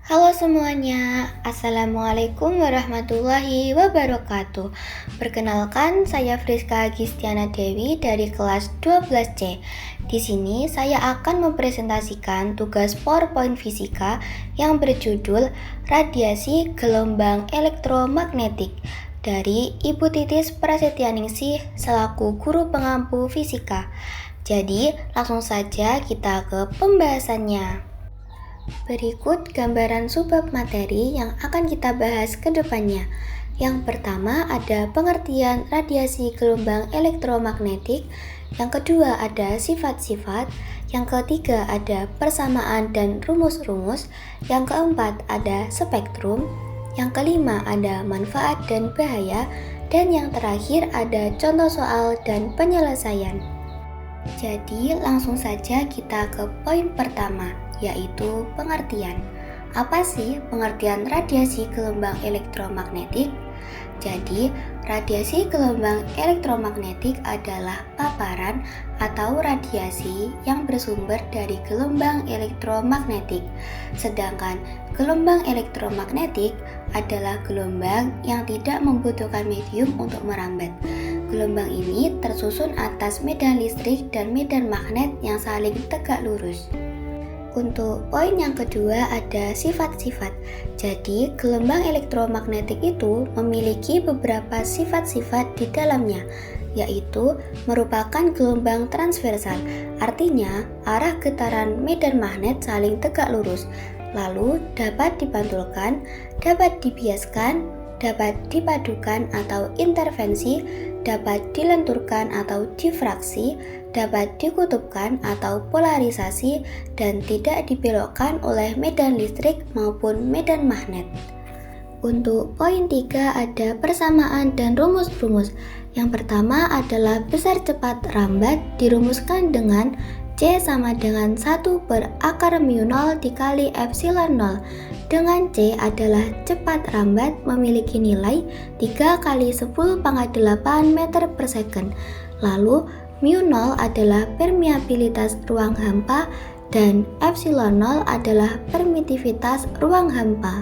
Halo semuanya, Assalamualaikum warahmatullahi wabarakatuh. Perkenalkan, saya Friska Agistiana Dewi dari kelas 12C. Di sini saya akan mempresentasikan tugas PowerPoint Fisika yang berjudul Radiasi Gelombang Elektromagnetik dari Ibu Titis Prasetyaningsih selaku guru pengampu fisika. Jadi, langsung saja kita ke pembahasannya. Berikut gambaran subbab materi yang akan kita bahas ke depannya. Yang pertama ada pengertian radiasi gelombang elektromagnetik, yang kedua ada sifat-sifat, yang ketiga ada persamaan dan rumus-rumus, yang keempat ada spektrum, yang kelima ada manfaat dan bahaya, dan yang terakhir ada contoh soal dan penyelesaian. Jadi langsung saja kita ke poin pertama, yaitu pengertian. Apa sih pengertian radiasi gelombang elektromagnetik? Jadi, radiasi gelombang elektromagnetik adalah paparan atau radiasi yang bersumber dari gelombang elektromagnetik. Sedangkan gelombang elektromagnetik adalah gelombang yang tidak membutuhkan medium untuk merambat. Gelombang ini tersusun atas medan listrik dan medan magnet yang saling tegak lurus. Untuk poin yang kedua ada sifat-sifat. Jadi, gelombang elektromagnetik itu memiliki beberapa sifat-sifat di dalamnya, yaitu merupakan gelombang transversal. Artinya, arah getaran medan magnet saling tegak lurus, lalu dapat dipantulkan, dapat dibiaskan, dapat dipadukan atau intervensi, dapat dilenturkan atau difraksi, dapat dikutupkan atau polarisasi, dan tidak dibelokkan oleh medan listrik maupun medan magnet. Untuk poin 3 ada persamaan dan rumus-rumus. Yang pertama adalah besar cepat rambat dirumuskan dengan C sama dengan 1 per akar mu 0 dikali epsilon 0. Dengan C adalah cepat rambat memiliki nilai 3 kali 10 pangkat 8 meter per second. Lalu mu 0 adalah permeabilitas ruang hampa dan epsilon 0 adalah permitivitas ruang hampa.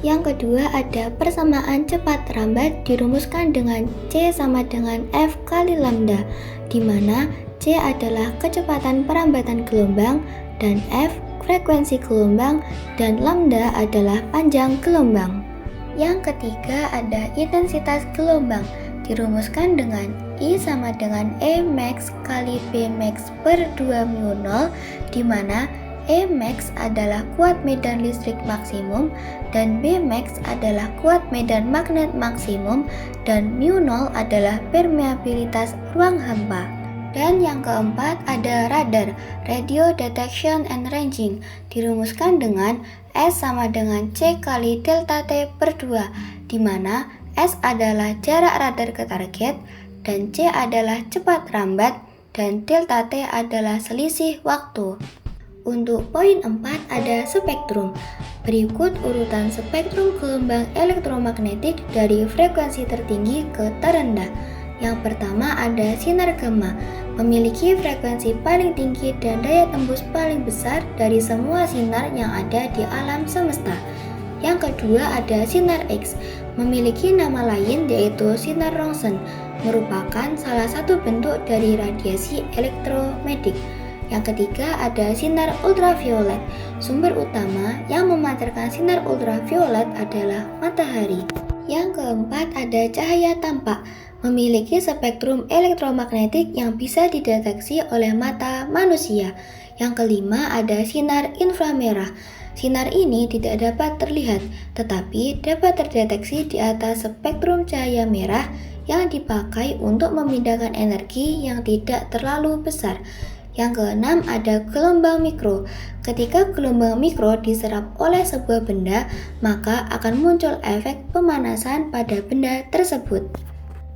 Yang kedua ada persamaan cepat rambat dirumuskan dengan C sama dengan F kali lambda, di mana C adalah kecepatan perambatan gelombang dan F frekuensi gelombang dan lambda adalah panjang gelombang. Yang ketiga ada intensitas gelombang dirumuskan dengan I sama dengan E max kali B max per 2 mu 0, di mana E max adalah kuat medan listrik maksimum dan B max adalah kuat medan magnet maksimum dan mu 0 adalah permeabilitas ruang hampa. Dan yang keempat ada radar, Radio Detection and Ranging, dirumuskan dengan S sama dengan C kali delta T per 2, di mana S adalah jarak radar ke target, dan C adalah cepat rambat, dan delta T adalah selisih waktu. Untuk poin 4 ada spektrum. Berikut urutan spektrum gelombang elektromagnetik dari frekuensi tertinggi ke terendah. Yang pertama ada sinar gamma, memiliki frekuensi paling tinggi dan daya tembus paling besar dari semua sinar yang ada di alam semesta. Yang kedua ada sinar X, memiliki nama lain yaitu sinar Roentgen, merupakan salah satu bentuk dari radiasi elektromagnetik. Yang ketiga ada sinar ultraviolet. Sumber utama yang memancarkan sinar ultraviolet adalah matahari. Yang keempat ada cahaya tampak, memiliki spektrum elektromagnetik yang bisa dideteksi oleh mata manusia. Yang kelima ada sinar inframerah. Sinar ini tidak dapat terlihat, tetapi dapat terdeteksi di atas spektrum cahaya merah yang dipakai untuk memindahkan energi yang tidak terlalu besar. Yang keenam ada gelombang mikro. Ketika gelombang mikro diserap oleh sebuah benda, maka akan muncul efek pemanasan pada benda tersebut.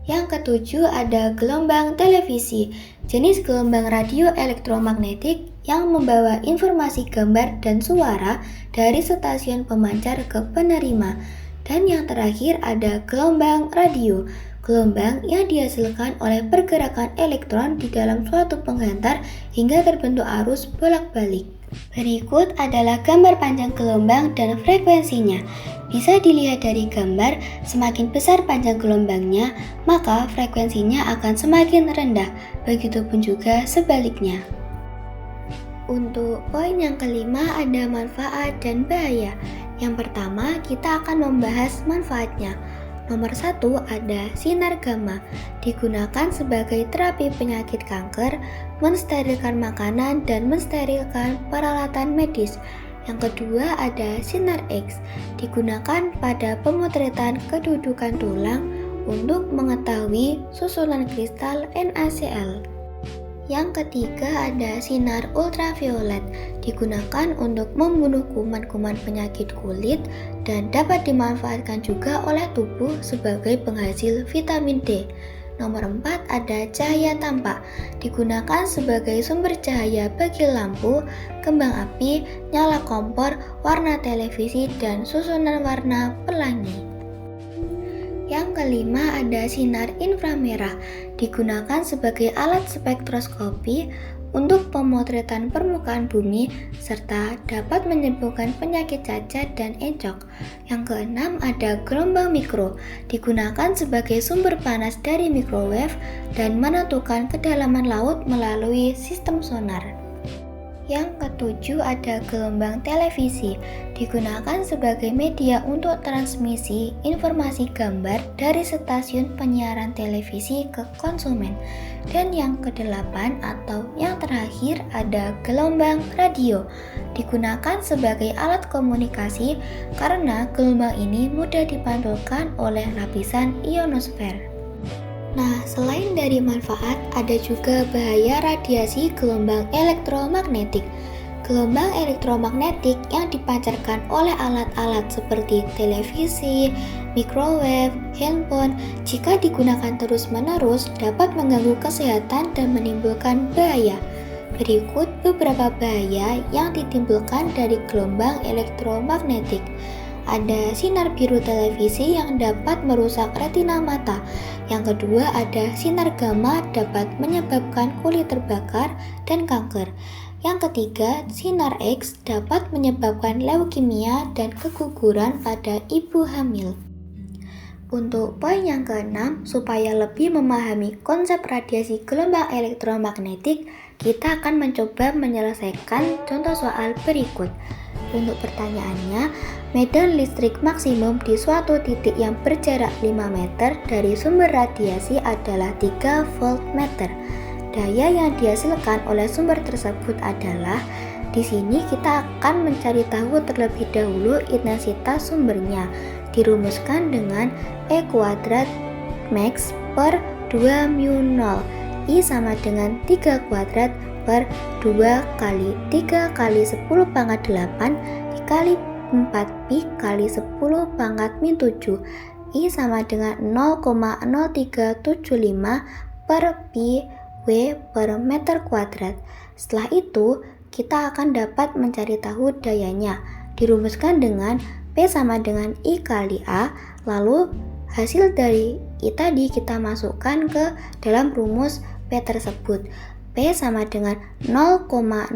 Yang ketujuh ada gelombang televisi, jenis gelombang radio elektromagnetik yang membawa informasi gambar dan suara dari stasiun pemancar ke penerima. Dan yang terakhir ada gelombang radio, gelombang yang dihasilkan oleh pergerakan elektron di dalam suatu penghantar hingga terbentuk arus bolak-balik. Berikut adalah gambar panjang gelombang dan frekuensinya. Bisa dilihat dari gambar, semakin besar panjang gelombangnya, maka frekuensinya akan semakin rendah. Begitupun juga sebaliknya. Untuk poin yang kelima ada manfaat dan bahaya. Yang pertama, kita akan membahas manfaatnya. Nomor 1 ada sinar gamma, digunakan sebagai terapi penyakit kanker, mensterilkan makanan, dan mensterilkan peralatan medis. Yang kedua ada sinar X, digunakan pada pemotretan kedudukan tulang untuk mengetahui susunan kristal NaCl. Yang ketiga ada sinar ultraviolet, digunakan untuk membunuh kuman-kuman penyakit kulit dan dapat dimanfaatkan juga oleh tubuh sebagai penghasil vitamin D. Nomor 4 ada cahaya tampak, digunakan sebagai sumber cahaya bagi lampu, kembang api, nyala kompor, warna televisi, dan susunan warna pelangi. Yang kelima ada sinar inframerah, digunakan sebagai alat spektroskopi untuk pemotretan permukaan bumi serta dapat menyembuhkan penyakit cacat dan encok. Yang keenam ada gelombang mikro, digunakan sebagai sumber panas dari microwave dan menentukan kedalaman laut melalui sistem sonar. Yang ketujuh ada gelombang televisi, digunakan sebagai media untuk transmisi informasi gambar dari stasiun penyiaran televisi ke konsumen. Dan yang kedelapan atau yang terakhir ada gelombang radio, digunakan sebagai alat komunikasi karena gelombang ini mudah dipantulkan oleh lapisan ionosfer. Nah, selain dari manfaat, ada juga bahaya radiasi gelombang elektromagnetik. Gelombang elektromagnetik yang dipancarkan oleh alat-alat seperti televisi, microwave, handphone, jika digunakan terus-menerus dapat mengganggu kesehatan dan menimbulkan bahaya. Berikut beberapa bahaya yang ditimbulkan dari gelombang elektromagnetik. Ada sinar biru televisi yang dapat merusak retina mata. Yang kedua ada sinar gamma dapat menyebabkan kulit terbakar dan kanker. Yang ketiga, sinar X dapat menyebabkan leukemia dan keguguran pada ibu hamil. Untuk poin yang keenam, supaya lebih memahami konsep radiasi gelombang elektromagnetik, kita akan mencoba menyelesaikan contoh soal berikut. Untuk pertanyaannya, medan listrik maksimum di suatu titik yang berjarak 5 meter dari sumber radiasi adalah 3 voltmeter. Daya yang dihasilkan oleh sumber tersebut adalah, di sini kita akan mencari tahu terlebih dahulu intensitas sumbernya, dirumuskan dengan E kuadrat max per 2 mu 0. I sama dengan 3 kuadrat per 2 kali 3 kali 10 pangkat 8 dikali 4 pi kali 10 pangkat min 7. I sama dengan 0,0375 per pi W per meter kuadrat. Setelah itu, kita akan dapat mencari tahu dayanya. Dirumuskan dengan P sama dengan I kali A, lalu hasil dari I tadi kita masukkan ke dalam rumus P tersebut. P sama dengan 0,0375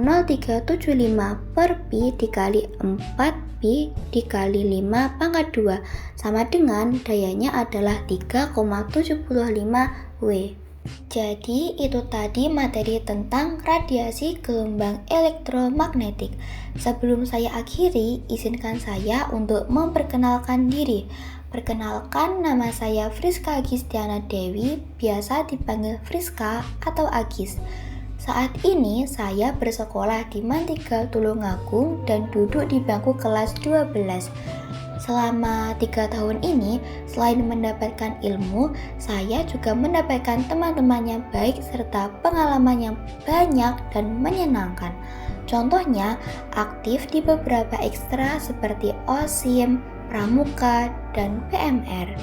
per pi dikali 4 pi dikali 5 pangkat 2 sama dengan dayanya adalah 3,75 W. Jadi itu tadi materi tentang radiasi gelombang elektromagnetik. Sebelum saya akhiri, izinkan saya untuk memperkenalkan diri. Perkenalkan, nama saya Friska Gistiana Dewi, biasa dipanggil Friska atau Agis. Saat ini saya bersekolah di Mantiga Tulungagung dan duduk di bangku kelas 12. Selama 3 tahun ini, selain mendapatkan ilmu, saya juga mendapatkan teman-teman yang baik serta pengalaman yang banyak dan menyenangkan. Contohnya, aktif di beberapa ekstra seperti OSIM, Pramuka, dan PMR.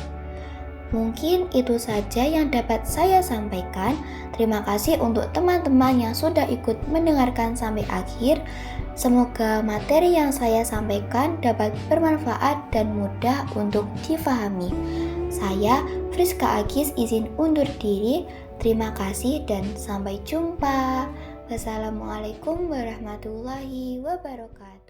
Mungkin itu saja yang dapat saya sampaikan. Terima kasih untuk teman-teman yang sudah ikut mendengarkan sampai akhir. Semoga materi yang saya sampaikan dapat bermanfaat dan mudah untuk difahami. Saya, Friska Agis, izin undur diri. Terima kasih dan sampai jumpa. Wassalamualaikum warahmatullahi wabarakatuh.